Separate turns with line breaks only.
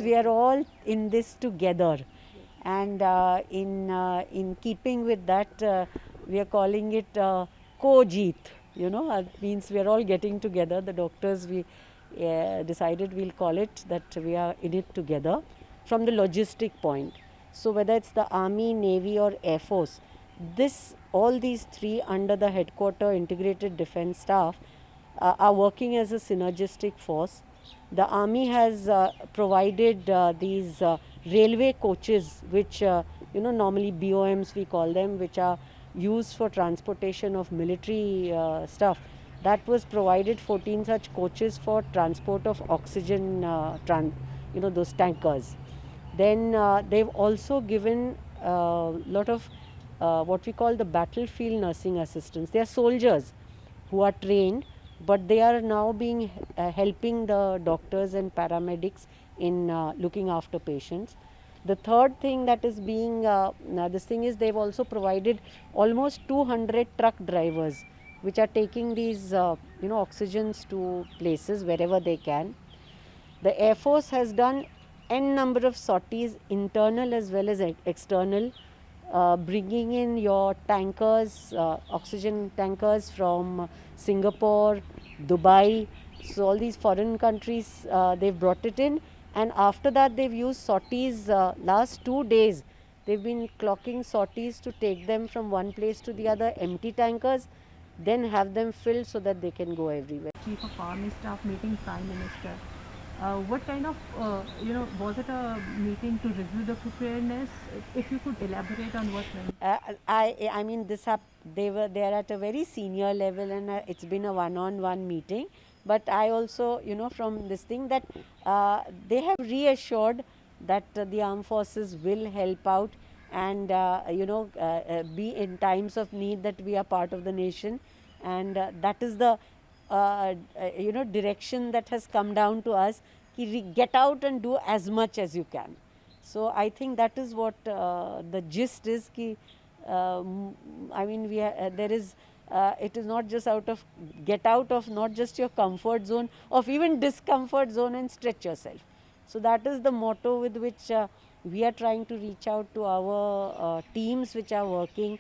we are all in this together. And in keeping with that, we are calling it co-jeet. Means we are all getting together. The doctors, we decided we'll call it that we are in it together from the logistic point. So whether it's the Army, Navy or Air Force, all these three under the headquarter integrated defense staff are working as a synergistic force. The Army has provided these railway coaches, which normally BOMs we call them, which are used for transportation of military stuff. That was provided 14 such coaches for transport of oxygen, those tankers. Then they've also given a lot of what we call the battlefield nursing assistants. They are soldiers who are trained, but they are now being helping the doctors and paramedics in looking after patients. The third thing that is being this thing is they've also provided almost 200 truck drivers which are taking these oxygens to places wherever they can. The Air Force has done n number of sorties, internal as well as external, bringing in your tankers, oxygen tankers from Singapore, Dubai. So all these foreign countries, they've brought it in, and after that they've used sorties. Last 2 days, they've been clocking sorties to take them from one place to the other, empty tankers, then have them filled so that they can go everywhere.
Chief of Army Staff meeting Prime Minister. What kind of, was it a meeting to review the preparedness? If you could elaborate on what went.
I mean, they are at a very senior level, and it's been a one-on-one meeting. But I also, from this thing that they have reassured that the armed forces will help out and be in times of need, that we are part of the nation, and that is the direction that has come down to us. Get out and do as much as you can. So I think that is what the gist is. I mean, there is. It is not just get out of not just your comfort zone, of even discomfort zone, and stretch yourself. So that is the motto with which we are trying to reach out to our teams which are working